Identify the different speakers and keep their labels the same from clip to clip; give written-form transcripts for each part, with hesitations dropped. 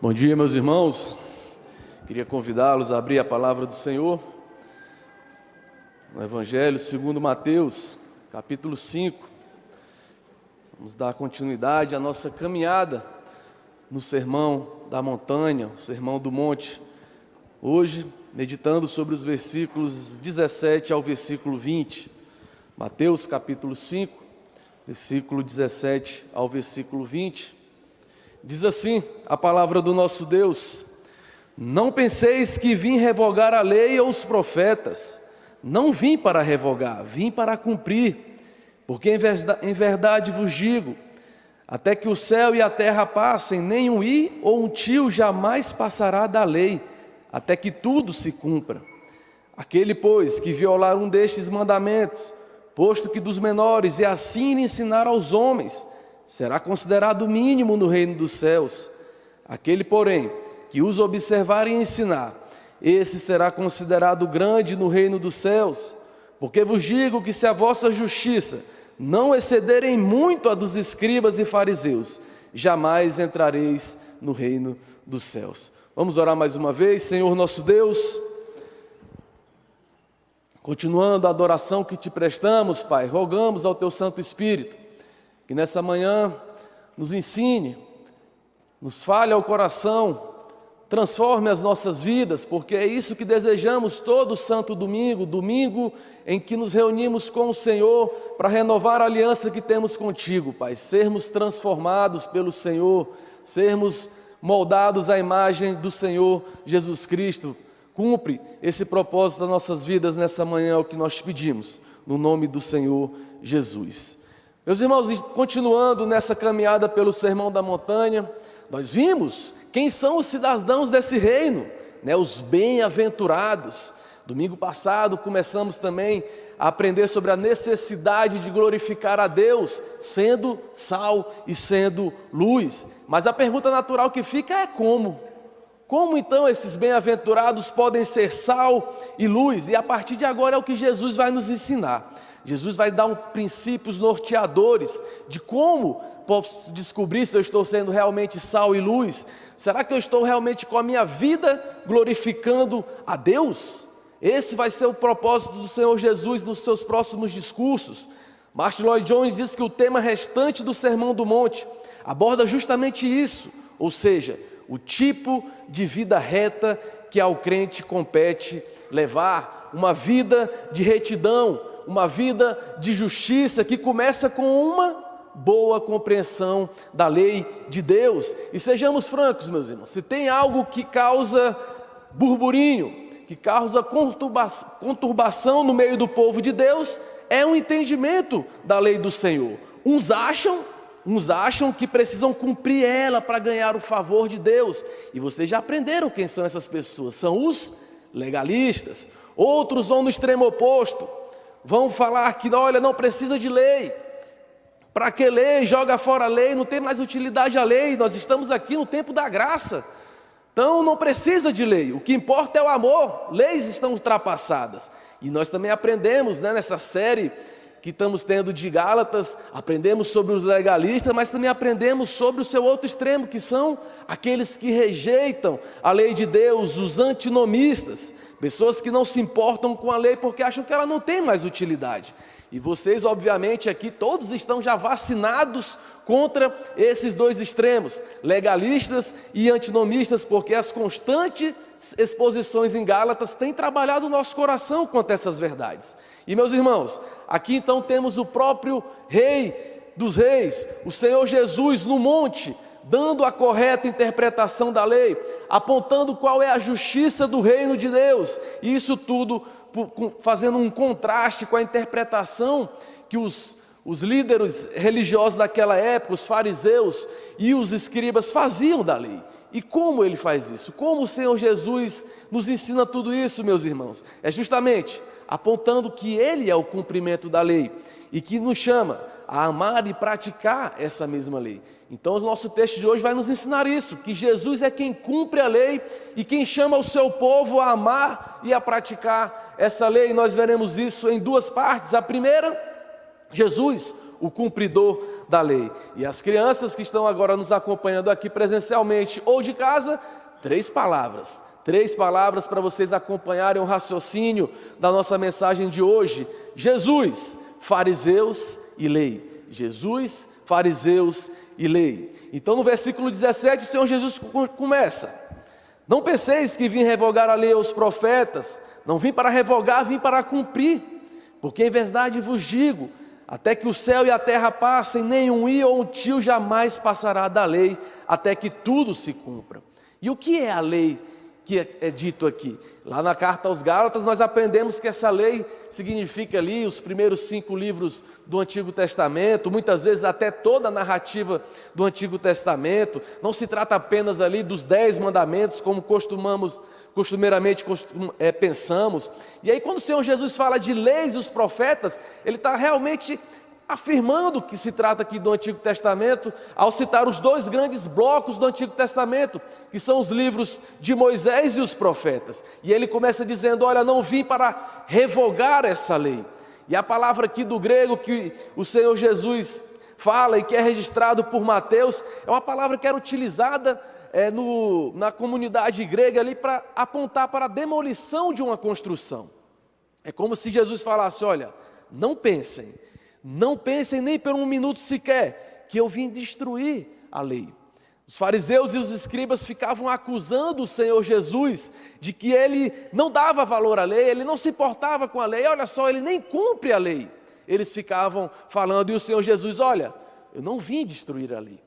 Speaker 1: Bom dia, meus irmãos. Queria convidá-los a abrir a palavra do Senhor no Evangelho segundo Mateus, capítulo 5. Vamos dar continuidade à nossa caminhada no Sermão da Montanha, o Sermão do Monte. Hoje, meditando sobre os versículos 17 ao versículo 20. Mateus, capítulo 5, versículo 17 ao versículo 20. Diz assim a palavra do nosso Deus: não penseis que vim revogar a lei ou os profetas. Não vim para revogar, vim para cumprir. Porque em verdade vos digo, até que o céu e a terra passem, nem um i ou um tio jamais passará da lei, até que tudo se cumpra. Aquele, pois, que violar um destes mandamentos, posto que dos menores, e assim ensinar aos homens, será considerado mínimo no reino dos céus. Aquele, porém, que os observar e ensinar, esse será considerado grande no reino dos céus. Porque vos digo que se a vossa justiça não excederem muito a dos escribas e fariseus, jamais entrareis no reino dos céus. Vamos orar mais uma vez. Senhor nosso Deus, continuando a adoração que te prestamos, Pai, rogamos ao teu Santo Espírito que nessa manhã nos ensine, nos fale ao coração, transforme as nossas vidas, porque é isso que desejamos todo santo domingo, domingo em que nos reunimos com o Senhor para renovar a aliança que temos contigo, Pai, sermos transformados pelo Senhor, sermos moldados à imagem do Senhor Jesus Cristo. Cumpre esse propósito das nossas vidas nessa manhã, é o que nós te pedimos, no nome do Senhor Jesus. Meus irmãos, continuando nessa caminhada pelo Sermão da Montanha, nós vimos quem são os cidadãos desse reino, os bem-aventurados. Domingo passado começamos também a aprender sobre a necessidade de glorificar a Deus, sendo sal e sendo luz. Mas a pergunta natural que fica é como? Como então esses bem-aventurados podem ser sal e luz? E a partir de agora é o que Jesus vai nos ensinar. Jesus vai dar princípios norteadores de como posso descobrir se eu estou sendo realmente sal e luz. Será que eu estou realmente com a minha vida glorificando a Deus? Esse vai ser o propósito do Senhor Jesus nos seus próximos discursos. Martin Lloyd-Jones diz que o tema restante do Sermão do Monte aborda justamente isso, ou seja, o tipo de vida reta que ao crente compete levar, uma vida de retidão, uma vida de justiça que começa com uma boa compreensão da lei de Deus. E sejamos francos, meus irmãos, se tem algo que causa burburinho, que causa conturbação no meio do povo de Deus, é o entendimento da lei do Senhor. Uns acham que precisam cumprir ela para ganhar o favor de Deus. E vocês já aprenderam quem são essas pessoas, são os legalistas. Outros vão no extremo oposto, vão falar que, olha, não precisa de lei. Para que lei? Joga fora a lei, não tem mais utilidade a lei. Nós estamos aqui no tempo da graça. Então não precisa de lei. O que importa é o amor. Leis estão ultrapassadas. E nós também aprendemos, nessa série que estamos tendo de Gálatas, aprendemos sobre os legalistas, mas também aprendemos sobre o seu outro extremo, que são aqueles que rejeitam a lei de Deus, os antinomistas, pessoas que não se importam com a lei porque acham que ela não tem mais utilidade. E vocês, obviamente, aqui todos estão já vacinados contra esses dois extremos, legalistas e antinomistas, porque as constantes exposições em Gálatas têm trabalhado o nosso coração quanto a essas verdades. E meus irmãos, aqui então temos o próprio Rei dos Reis, o Senhor Jesus no monte, dando a correta interpretação da lei, apontando qual é a justiça do reino de Deus, e isso tudo fazendo um contraste com a interpretação que os líderes religiosos daquela época, os fariseus e os escribas faziam da lei. E como ele faz isso? Como o Senhor Jesus nos ensina tudo isso, meus irmãos? É justamente apontando que ele é o cumprimento da lei e que nos chama a amar e praticar essa mesma lei. Então o nosso texto de hoje vai nos ensinar isso, que Jesus é quem cumpre a lei e quem chama o seu povo a amar e a praticar essa lei. Nós veremos isso em duas partes. A primeira, Jesus, o cumpridor da lei. E as crianças que estão agora nos acompanhando aqui presencialmente ou de casa, três palavras para vocês acompanharem o raciocínio da nossa mensagem de hoje: Jesus, fariseus e lei. Jesus, fariseus e lei. Então no versículo 17 o Senhor Jesus começa: não penseis que vim revogar a lei aos profetas, não vim para revogar, vim para cumprir, porque em verdade vos digo, até que o céu e a terra passem, nenhum i ou um tio jamais passará da lei, até que tudo se cumpra. E o que é a lei que é dito aqui? Lá na carta aos Gálatas nós aprendemos que essa lei significa ali os primeiros 5 livros do Antigo Testamento, muitas vezes até toda a narrativa do Antigo Testamento. Não se trata apenas ali dos 10 mandamentos, como costumeiramente pensamos. E aí quando o Senhor Jesus fala de leis e os profetas, Ele está realmente afirmando que se trata aqui do Antigo Testamento, ao citar os 2 grandes blocos do Antigo Testamento, que são os livros de Moisés e os profetas. E ele começa dizendo: olha, não vim para revogar essa lei. E a palavra aqui do grego que o Senhor Jesus fala e que é registrado por Mateus, é uma palavra que era utilizada na comunidade grega ali para apontar para a demolição de uma construção. É como se Jesus falasse: olha, não pensem nem por um minuto sequer que eu vim destruir a lei. Os fariseus e os escribas ficavam acusando o Senhor Jesus de que ele não dava valor à lei, ele não se importava com a lei. Olha só, ele nem cumpre a lei. Eles ficavam falando, e o Senhor Jesus: olha, eu não vim destruir a lei,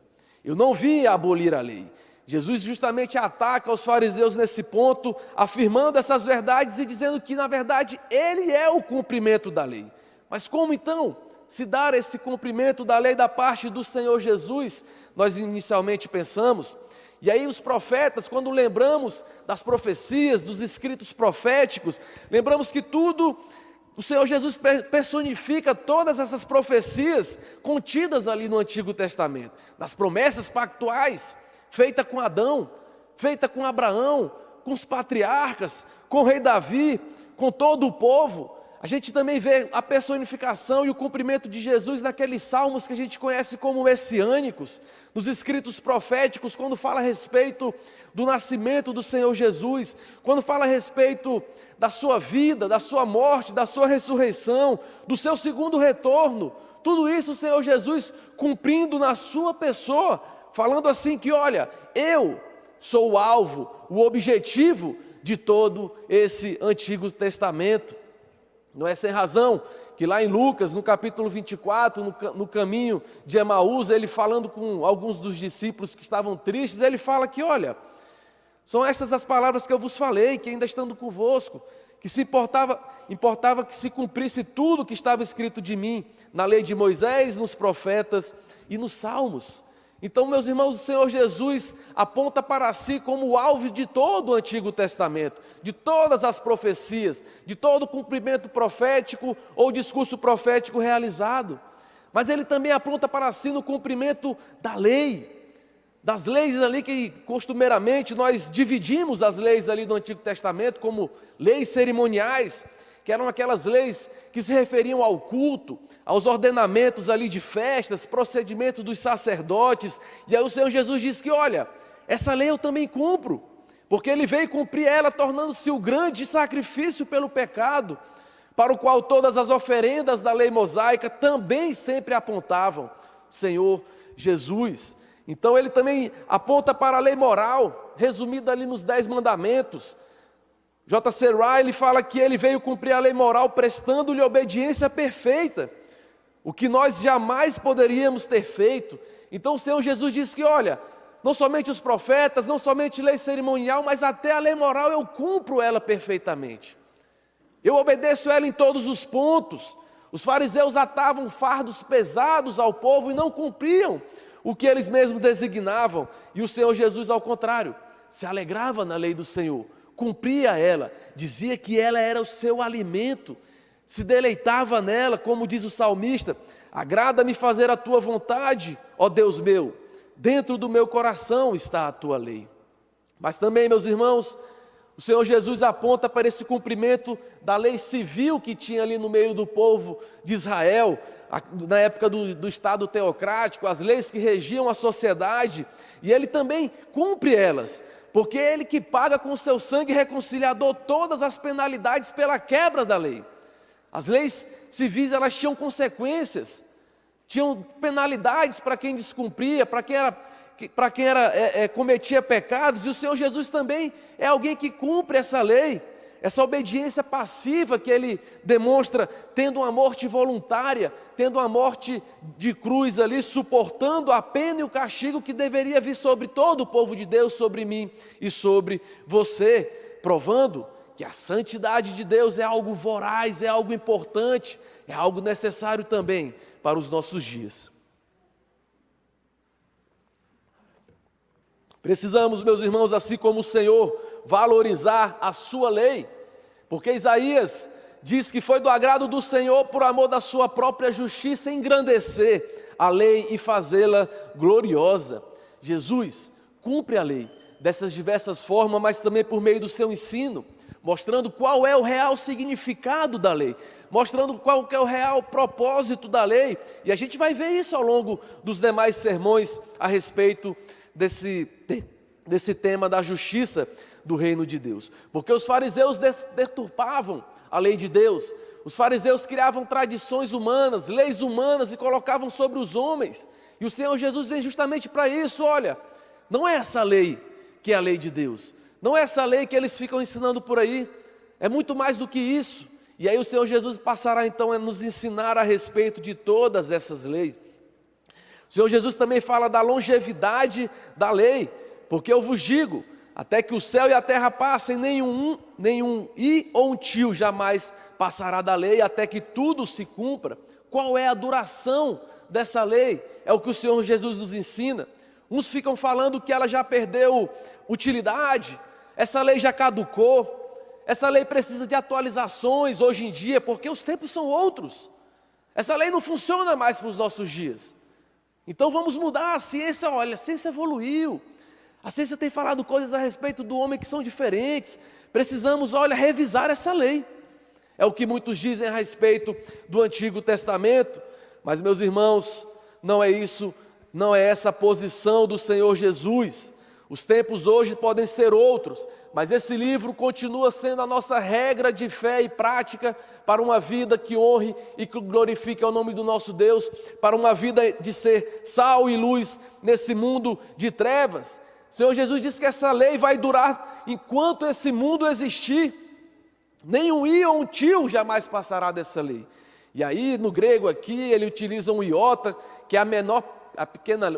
Speaker 1: eu não vim abolir a lei. Jesus justamente ataca os fariseus nesse ponto, afirmando essas verdades e dizendo que na verdade ele é o cumprimento da lei. Mas como então se dar esse cumprimento da lei da parte do Senhor Jesus? Nós inicialmente pensamos, e aí os profetas, quando lembramos das profecias, dos escritos proféticos, lembramos que tudo, o Senhor Jesus personifica todas essas profecias contidas ali no Antigo Testamento, nas promessas pactuais, feita com Adão, feita com Abraão, com os patriarcas, com o rei Davi, com todo o povo. A gente também vê a personificação e o cumprimento de Jesus naqueles salmos que a gente conhece como messiânicos, nos escritos proféticos, quando fala a respeito do nascimento do Senhor Jesus, quando fala a respeito da sua vida, da sua morte, da sua ressurreição, do seu segundo retorno. Tudo isso o Senhor Jesus cumprindo na sua pessoa, falando assim que, olha, eu sou o alvo, o objetivo de todo esse Antigo Testamento. Não é sem razão que lá em Lucas, no capítulo 24, no caminho de Emaús, ele falando com alguns dos discípulos que estavam tristes, ele fala que, olha, são essas as palavras que eu vos falei, que ainda estando convosco, que se importava que se cumprisse tudo que estava escrito de mim, na lei de Moisés, nos profetas e nos salmos. Então, meus irmãos, o Senhor Jesus aponta para si como o alvo de todo o Antigo Testamento, de todas as profecias, de todo o cumprimento profético ou discurso profético realizado. Mas ele também aponta para si no cumprimento da lei, das leis ali que costumeiramente nós dividimos as leis ali do Antigo Testamento como leis cerimoniais, que eram aquelas leis que se referiam ao culto, aos ordenamentos ali de festas, procedimentos dos sacerdotes. E aí o Senhor Jesus diz que, olha, essa lei eu também cumpro, porque Ele veio cumprir ela, tornando-se o grande sacrifício pelo pecado, para o qual todas as oferendas da lei mosaica também sempre apontavam o Senhor Jesus. Então Ele também aponta para a lei moral, resumida ali nos 10 mandamentos. J.C. Ryle fala que ele veio cumprir a lei moral prestando-lhe obediência perfeita, o que nós jamais poderíamos ter feito. Então o Senhor Jesus diz que, olha, não somente os profetas, não somente lei cerimonial, mas até a lei moral eu cumpro ela perfeitamente. Eu obedeço ela em todos os pontos. Os fariseus atavam fardos pesados ao povo e não cumpriam o que eles mesmos designavam. E o Senhor Jesus, ao contrário, se alegrava na lei do Senhor, cumpria ela, dizia que ela era o seu alimento, se deleitava nela, como diz o salmista: agrada-me fazer a tua vontade, ó Deus meu, dentro do meu coração está a tua lei. Mas também, meus irmãos, O Senhor Jesus aponta para esse cumprimento da lei civil que tinha ali no meio do povo de Israel, na época do Estado teocrático, as leis que regiam a sociedade, e ele também cumpre elas, porque é ele que paga com o seu sangue reconciliador todas as penalidades pela quebra da lei. As leis civis, elas tinham consequências, tinham penalidades para quem descumpria, para quem cometia pecados, e o Senhor Jesus também é alguém que cumpre essa lei, essa obediência passiva que ele demonstra, tendo uma morte voluntária, tendo uma morte de cruz ali, suportando a pena e o castigo que deveria vir sobre todo o povo de Deus, sobre mim e sobre você, provando que a santidade de Deus é algo voraz, é algo importante, é algo necessário também para os nossos dias. Precisamos, meus irmãos, assim como o Senhor, valorizar a sua lei, porque Isaías diz que foi do agrado do Senhor, por amor da sua própria justiça, engrandecer a lei e fazê-la gloriosa. Jesus cumpre a lei dessas diversas formas, mas também por meio do seu ensino, mostrando qual é o real significado da lei, mostrando qual é o real propósito da lei, e a gente vai ver isso ao longo dos demais sermões a respeito desse tema da justiça do reino de Deus, porque os fariseus deturpavam a lei de Deus, os fariseus criavam tradições humanas, leis humanas e colocavam sobre os homens, e o Senhor Jesus vem justamente para isso. Olha, não é essa lei que é a lei de Deus, não é essa lei que eles ficam ensinando por aí, é muito mais do que isso, e aí o Senhor Jesus passará então a nos ensinar a respeito de todas essas leis. O Senhor Jesus também fala da longevidade da lei, porque eu vos digo, até que o céu e a terra passem, nenhum i ou um tio jamais passará da lei, até que tudo se cumpra. Qual é a duração dessa lei? É o que o Senhor Jesus nos ensina. Uns ficam falando que ela já perdeu utilidade, essa lei já caducou, essa lei precisa de atualizações hoje em dia, porque os tempos são outros. Essa lei não funciona mais para os nossos dias. Então vamos mudar a ciência. Olha, a ciência evoluiu, a ciência tem falado coisas a respeito do homem que são diferentes, precisamos, revisar essa lei. É o que muitos dizem a respeito do Antigo Testamento, mas meus irmãos, não é isso, não é essa a posição do Senhor Jesus. Os tempos hoje podem ser outros, mas esse livro continua sendo a nossa regra de fé e prática para uma vida que honre e que glorifique o nome do nosso Deus, para uma vida de ser sal e luz nesse mundo de trevas. O Senhor Jesus disse que essa lei vai durar enquanto esse mundo existir. Nenhum i ou um tio jamais passará dessa lei. E aí no grego aqui ele utiliza um iota, que é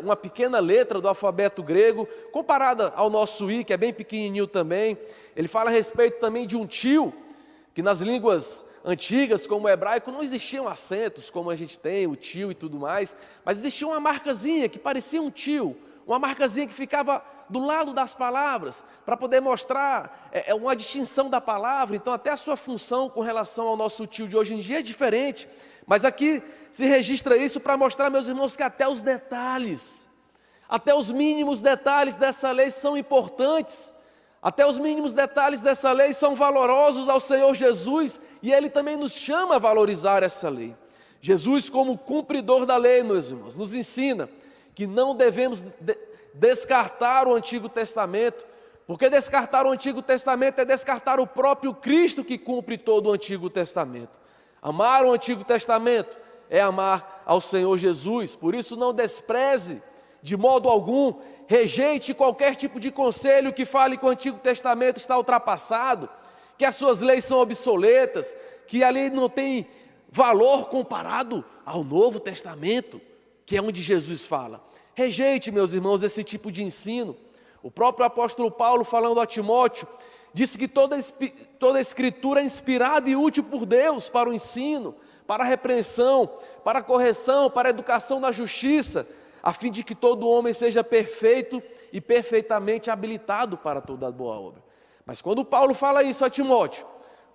Speaker 1: uma pequena letra do alfabeto grego, comparada ao nosso i, que é bem pequenininho também. Ele fala a respeito também de um tio, que nas línguas antigas, como o hebraico, não existiam acentos, como a gente tem, o tio e tudo mais, mas existia uma marcazinha que parecia um tio, uma marcazinha que ficava do lado das palavras, para poder mostrar uma distinção da palavra. Então até a sua função com relação ao nosso tio de hoje em dia é diferente, mas aqui se registra isso para mostrar, meus irmãos, que até os detalhes, até os mínimos detalhes dessa lei são importantes, até os mínimos detalhes dessa lei são valorosos ao Senhor Jesus, e Ele também nos chama a valorizar essa lei. Jesus, como cumpridor da lei, meus irmãos, nos ensina que não devemos descartar o Antigo Testamento, porque descartar o Antigo Testamento é descartar o próprio Cristo que cumpre todo o Antigo Testamento. Amar o Antigo Testamento é amar ao Senhor Jesus, por isso não despreze de modo algum, rejeite qualquer tipo de conselho que fale que o Antigo Testamento está ultrapassado, que as suas leis são obsoletas, que ali não tem valor comparado ao Novo Testamento, que é onde Jesus fala. Rejeite, meus irmãos, esse tipo de ensino. O próprio apóstolo Paulo, falando a Timóteo, disse que toda a Escritura é inspirada e útil por Deus para o ensino, para a repreensão, para a correção, para a educação na justiça, a fim de que todo homem seja perfeito e perfeitamente habilitado para toda boa obra. Mas quando Paulo fala isso a Timóteo,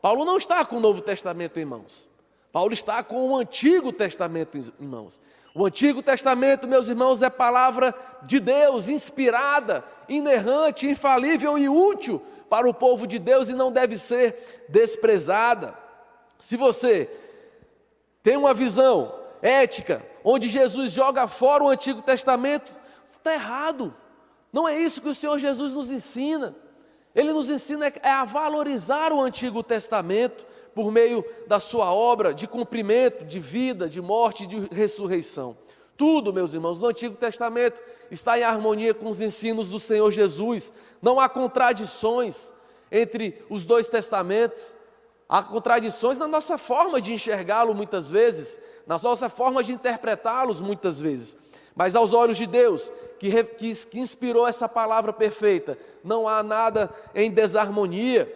Speaker 1: Paulo não está com o Novo Testamento em mãos. Paulo está com o Antigo Testamento em mãos. O Antigo Testamento, meus irmãos, é palavra de Deus, inspirada, inerrante, infalível e útil para o povo de Deus e não deve ser desprezada. Se você tem uma visão ética, onde Jesus joga fora o Antigo Testamento, está errado. Não é isso que o Senhor Jesus nos ensina. Ele nos ensina a valorizar o Antigo Testamento por meio da sua obra de cumprimento, de vida, de morte e de ressurreição. Tudo, meus irmãos, no Antigo Testamento está em harmonia com os ensinos do Senhor Jesus. Não há contradições entre os dois testamentos. Há contradições na nossa forma de enxergá-lo muitas vezes, na nossa forma de interpretá-los muitas vezes. Mas aos olhos de Deus, que inspirou essa palavra perfeita, não há nada em desarmonia.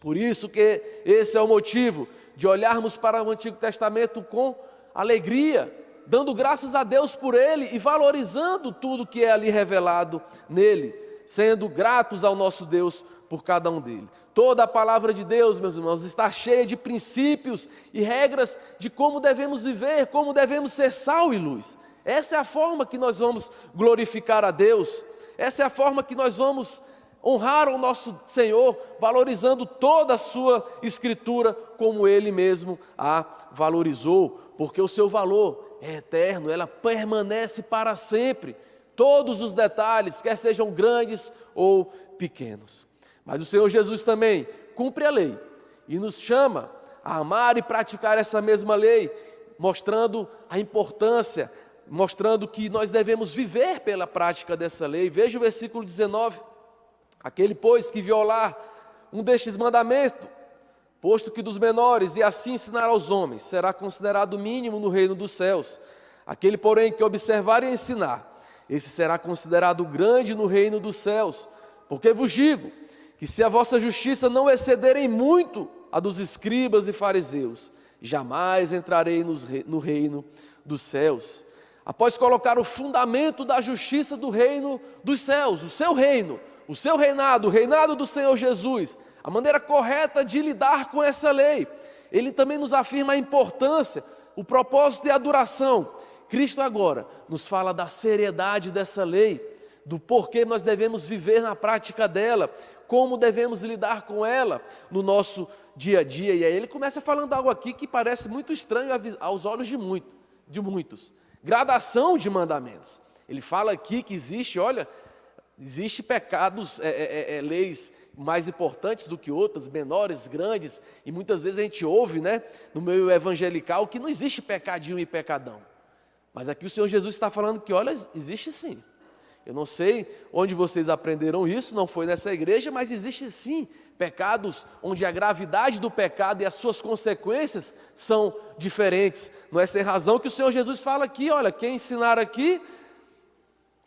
Speaker 1: Por isso que esse é o motivo de olharmos para o Antigo Testamento com alegria, dando graças a Deus por ele e valorizando tudo que é ali revelado nele, sendo gratos ao nosso Deus por cada um dele. Toda a palavra de Deus, meus irmãos, está cheia de princípios e regras de como devemos viver, como devemos ser sal e luz. Essa é a forma que nós vamos glorificar a Deus, essa é a forma que nós vamos honrar o nosso Senhor, valorizando toda a sua Escritura como Ele mesmo a valorizou, porque o seu valor é eterno, ela permanece para sempre, todos os detalhes, quer sejam grandes ou pequenos. Mas o Senhor Jesus também cumpre a lei e nos chama a amar e praticar essa mesma lei, mostrando a importância, mostrando que nós devemos viver pela prática dessa lei. Veja o versículo 19. Aquele, pois, que violar um destes mandamentos, posto que dos menores, e assim ensinar aos homens, será considerado mínimo no reino dos céus. Aquele, porém, que observar e ensinar, esse será considerado grande no reino dos céus. Porque vos digo, que se a vossa justiça não excederem muito a dos escribas e fariseus, jamais entrarei no reino dos céus. Após colocar o fundamento da justiça do reino dos céus, o seu reino, o seu reinado, o reinado do Senhor Jesus, a maneira correta de lidar com essa lei, ele também nos afirma a importância, o propósito e a duração. Cristo agora nos fala da seriedade dessa lei, do porquê nós devemos viver na prática dela, como devemos lidar com ela no nosso dia a dia. E aí ele começa falando algo aqui que parece muito estranho aos olhos de muitos. Gradação de mandamentos. Ele fala aqui que existe pecados, leis mais importantes do que outras, menores, grandes, e muitas vezes a gente ouve, no meio evangelical, que não existe pecadinho e pecadão. Mas aqui o Senhor Jesus está falando que, existe sim. Eu não sei onde vocês aprenderam isso, não foi nessa igreja, mas existe sim pecados onde a gravidade do pecado e as suas consequências são diferentes. Não é sem razão que o Senhor Jesus fala aqui, quem ensinar aqui,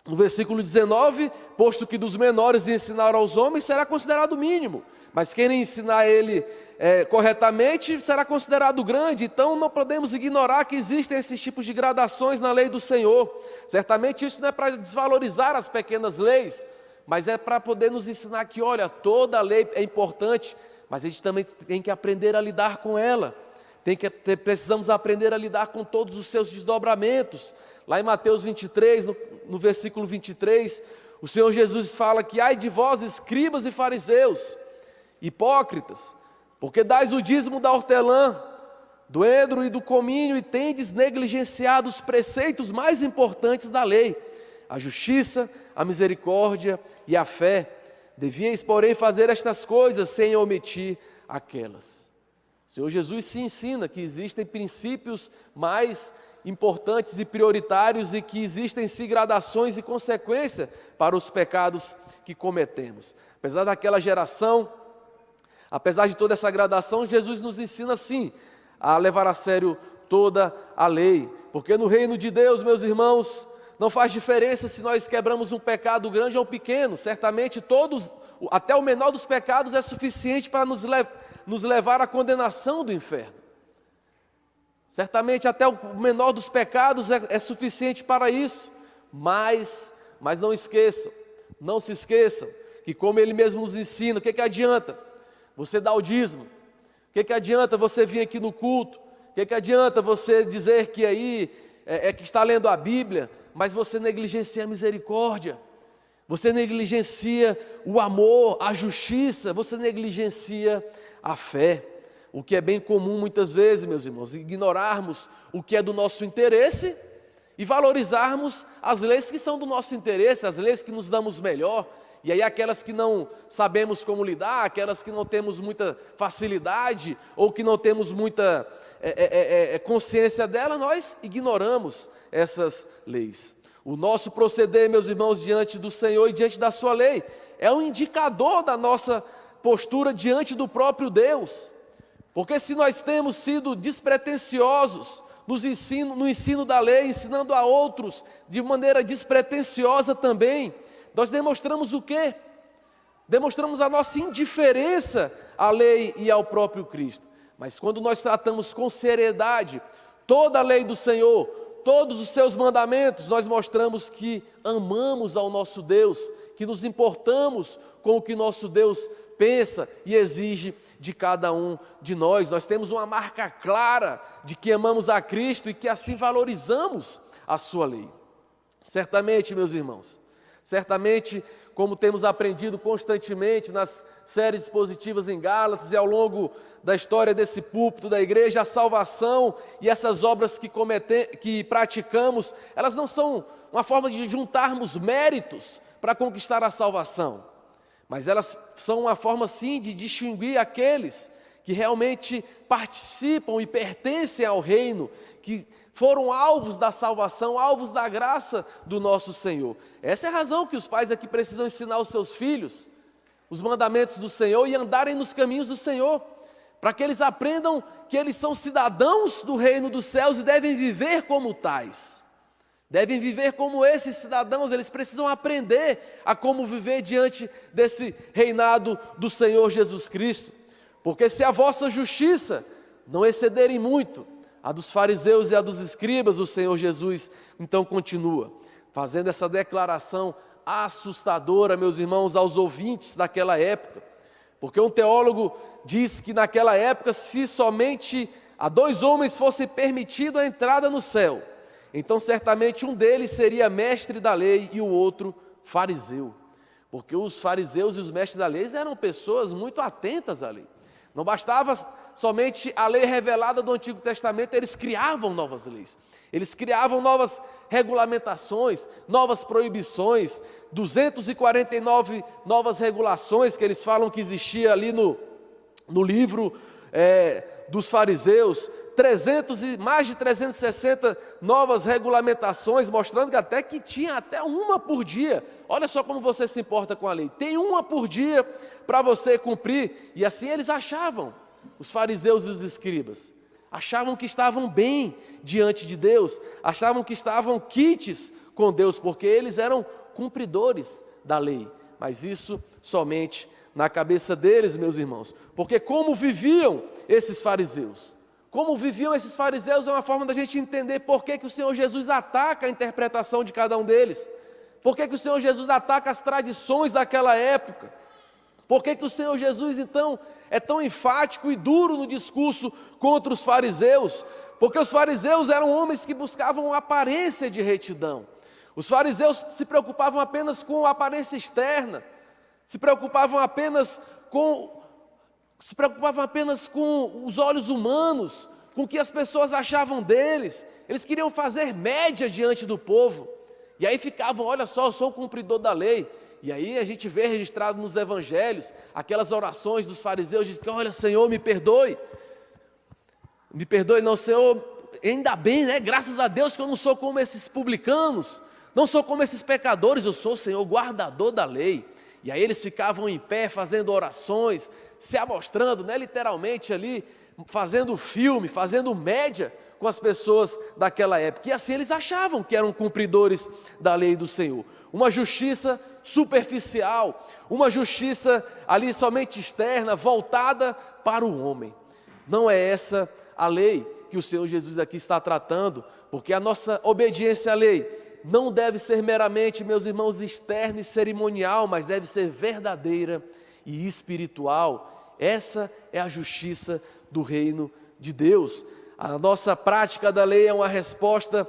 Speaker 1: no versículo 19, posto que dos menores ensinar aos homens será considerado mínimo, mas quem ensinar ele corretamente será considerado grande. Então não podemos ignorar que existem esses tipos de gradações na lei do Senhor. Certamente isso não é para desvalorizar as pequenas leis, mas é para poder nos ensinar que, toda lei é importante, mas a gente também tem que aprender a lidar com ela. Precisamos aprender a lidar com todos os seus desdobramentos. Lá em Mateus 23, no versículo 23, o Senhor Jesus fala que: ai de vós, escribas e fariseus, hipócritas, porque dais o dízimo da hortelã, do endro e do cominho, e tendes negligenciado os preceitos mais importantes da lei, a justiça, a misericórdia e a fé. Devíeis, porém, fazer estas coisas sem omitir aquelas. O Senhor Jesus se ensina que existem princípios mais importantes e prioritários e que existem sim gradações e consequências para os pecados que cometemos. Apesar daquela geração, apesar de toda essa gradação, Jesus nos ensina sim a levar a sério toda a lei, porque no reino de Deus, meus irmãos, não faz diferença se nós quebramos um pecado grande ou pequeno. Certamente todos, até o menor dos pecados é suficiente para nos levar à condenação do inferno. Certamente até o menor dos pecados é suficiente para isso, mas não se esqueçam, que como Ele mesmo nos ensina, o que adianta você dar o dízimo? O que adianta você vir aqui no culto? O que adianta você dizer que aí que está lendo a Bíblia, mas você negligencia a misericórdia? você negligencia o amor, a justiça, você negligencia a fé. O que é bem comum muitas vezes, meus irmãos, ignorarmos o que é do nosso interesse e valorizarmos as leis que são do nosso interesse, as leis que nos damos melhor. E aí aquelas que não sabemos como lidar, aquelas que não temos muita facilidade ou que não temos muita consciência dela, nós ignoramos essas leis. O nosso proceder, meus irmãos, diante do Senhor e diante da sua lei, é um indicador da nossa postura diante do próprio Deus. Porque se nós temos sido despretensiosos no ensino da lei, ensinando a outros de maneira despretensiosa também, nós demonstramos o quê? Demonstramos a nossa indiferença à lei e ao próprio Cristo. Mas quando nós tratamos com seriedade toda a lei do Senhor, todos os seus mandamentos, nós mostramos que amamos ao nosso Deus, que nos importamos com o que nosso Deus pensa e exige de cada um de nós. Nós temos uma marca clara de que amamos a Cristo e que assim valorizamos a sua lei. Certamente, meus irmãos, certamente, como temos aprendido constantemente nas séries expositivas em Gálatas e ao longo da história desse púlpito da igreja, a salvação e essas obras que praticamos, elas não são uma forma de juntarmos méritos para conquistar a salvação, mas elas são uma forma sim de distinguir aqueles que realmente participam e pertencem ao reino, que foram alvos da salvação, alvos da graça do nosso Senhor. Essa é a razão que os pais aqui precisam ensinar os seus filhos os mandamentos do Senhor e andarem nos caminhos do Senhor, para que eles aprendam que eles são cidadãos do reino dos céus e devem viver como tais. Devem viver como esses cidadãos, eles precisam aprender a como viver diante desse reinado do Senhor Jesus Cristo. Porque se a vossa justiça não excederem muito a dos fariseus e a dos escribas, o Senhor Jesus então continua, fazendo essa declaração assustadora, meus irmãos, aos ouvintes daquela época. Porque um teólogo diz que naquela época, se somente a 2 homens fosse permitido a entrada no céu, então certamente um deles seria mestre da lei e o outro fariseu. Porque os fariseus e os mestres da lei eram pessoas muito atentas à lei. Não bastava somente a lei revelada do Antigo Testamento, eles criavam novas leis. Eles criavam novas regulamentações, novas proibições, 249 novas regulações que eles falam que existia ali no livro dos fariseus, mais de 360 novas regulamentações, mostrando que até que tinha até uma por dia. Olha só como você se importa com a lei. Tem uma por dia para você cumprir. E assim eles achavam, os fariseus e os escribas. Achavam que estavam bem diante de Deus. Achavam que estavam quites com Deus, porque eles eram cumpridores da lei. Mas isso somente na cabeça deles, meus irmãos. Porque como viviam esses fariseus? Como viviam esses fariseus é uma forma da gente entender por que o Senhor Jesus ataca a interpretação de cada um deles. Por que o Senhor Jesus ataca as tradições daquela época. Por que o Senhor Jesus, então, é tão enfático e duro no discurso contra os fariseus? Porque os fariseus eram homens que buscavam aparência de retidão. Os fariseus se preocupavam apenas com a aparência externa, se preocupavam apenas com os olhos humanos, com o que as pessoas achavam deles. Eles queriam fazer média diante do povo. E aí ficavam, olha só, eu sou o cumpridor da lei. E aí a gente vê registrado nos evangelhos, aquelas orações dos fariseus, de que, olha, Senhor, me perdoe. Me perdoe não, Senhor, ainda bem, né? Graças a Deus que eu não sou como esses publicanos, não sou como esses pecadores, eu sou, Senhor, guardador da lei. E aí eles ficavam em pé, fazendo orações, se amostrando, né, literalmente ali, fazendo filme, fazendo média com as pessoas daquela época. E assim eles achavam que eram cumpridores da lei do Senhor. Uma justiça superficial, uma justiça ali somente externa, voltada para o homem. Não é essa a lei que o Senhor Jesus aqui está tratando, porque a nossa obediência à lei não deve ser meramente, meus irmãos, externa e cerimonial, mas deve ser verdadeira e espiritual. Essa é a justiça do reino de Deus. A nossa prática da lei é uma resposta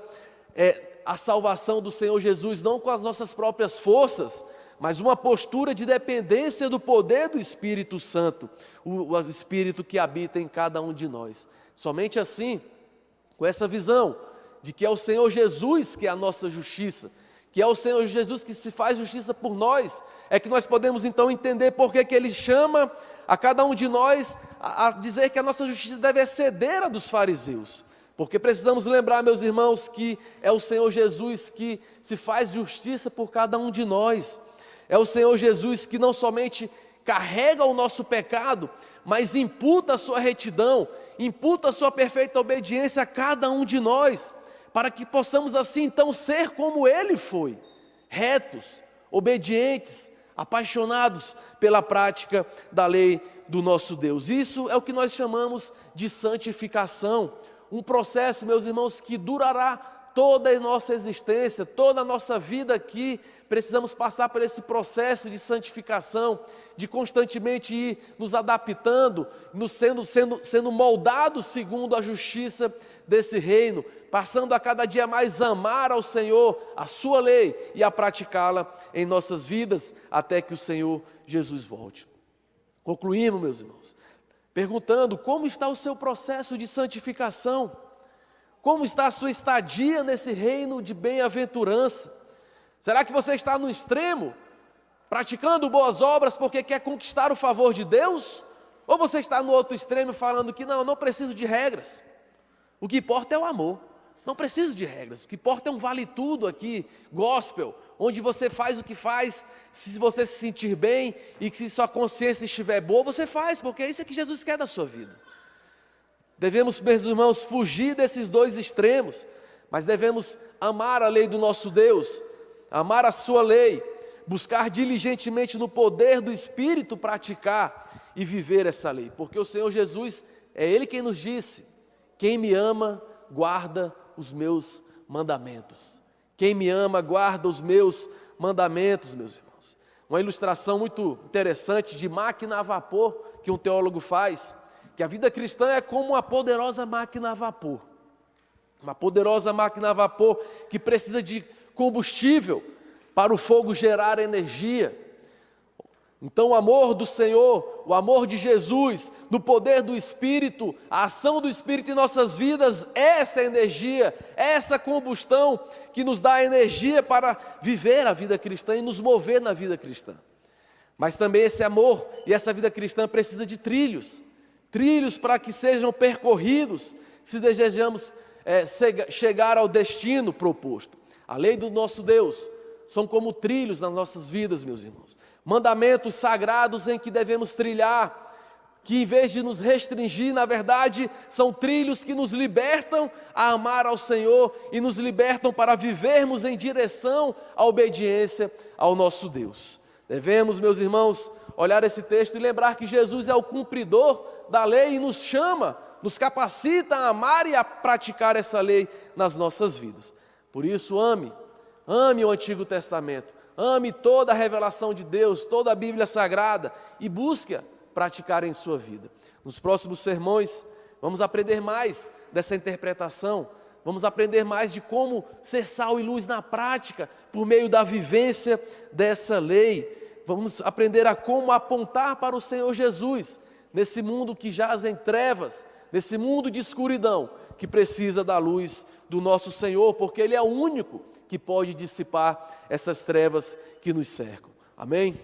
Speaker 1: à salvação do Senhor Jesus, não com as nossas próprias forças, mas uma postura de dependência do poder do Espírito Santo, o Espírito que habita em cada um de nós. Somente assim, com essa visão de que é o Senhor Jesus que é a nossa justiça, que é o Senhor Jesus que se faz justiça por nós, é que nós podemos então entender por que Ele chama a cada um de nós a dizer que a nossa justiça deve exceder a dos fariseus. Porque precisamos lembrar, meus irmãos, que é o Senhor Jesus que se faz justiça por cada um de nós. É o Senhor Jesus que não somente carrega o nosso pecado, mas imputa a sua retidão, imputa a sua perfeita obediência a cada um de nós, para que possamos assim então ser como Ele foi, retos, obedientes, apaixonados pela prática da lei do nosso Deus. Isso é o que nós chamamos de santificação, um processo, meus irmãos, que durará toda a nossa existência, toda a nossa vida aqui. Precisamos passar por esse processo de santificação, de constantemente ir nos adaptando, sendo moldados segundo a justiça desse reino, passando a cada dia mais amar ao Senhor, a sua lei e a praticá-la em nossas vidas, até que o Senhor Jesus volte. Concluímos, meus irmãos, perguntando como está o seu processo de santificação, como está a sua estadia nesse reino de bem-aventurança. Será que você está no extremo, praticando boas obras porque quer conquistar o favor de Deus? Ou você está no outro extremo falando que não preciso de regras, o que importa é o amor, não preciso de regras, o que importa é um vale tudo aqui, gospel, onde você faz o que faz, se você se sentir bem e que se sua consciência estiver boa, você faz, porque é isso que Jesus quer da sua vida. Devemos, meus irmãos, fugir desses dois extremos, mas devemos amar a lei do nosso Deus, amar a sua lei, buscar diligentemente no poder do Espírito praticar e viver essa lei, porque o Senhor Jesus é Ele quem nos disse: quem me ama, guarda os meus mandamentos. Quem me ama, guarda os meus mandamentos, meus irmãos. Uma ilustração muito interessante de máquina a vapor que um teólogo faz, que a vida cristã é como uma poderosa máquina a vapor. Uma poderosa máquina a vapor que precisa de combustível para o fogo gerar energia. Então o amor do Senhor, o amor de Jesus, no poder do Espírito, a ação do Espírito em nossas vidas, é essa energia, é essa combustão que nos dá energia para viver a vida cristã e nos mover na vida cristã. Mas também esse amor e essa vida cristã precisa de trilhos para que sejam percorridos, se desejamos chegar ao destino proposto. A lei do nosso Deus são como trilhos nas nossas vidas, meus irmãos. Mandamentos sagrados em que devemos trilhar, que em vez de nos restringir, na verdade, são trilhos que nos libertam a amar ao Senhor e nos libertam para vivermos em direção à obediência ao nosso Deus. Devemos, meus irmãos, olhar esse texto e lembrar que Jesus é o cumpridor da lei e nos chama, nos capacita a amar e a praticar essa lei nas nossas vidas. Por isso, ame o Antigo Testamento, ame toda a revelação de Deus, toda a Bíblia Sagrada e busque praticar em sua vida. Nos próximos sermões, vamos aprender mais dessa interpretação, vamos aprender mais de como ser sal e luz na prática, por meio da vivência dessa lei. Vamos aprender a como apontar para o Senhor Jesus, nesse mundo que jaz em trevas, nesse mundo de escuridão, que precisa da luz do nosso Senhor, porque Ele é o único que pode dissipar essas trevas que nos cercam. Amém?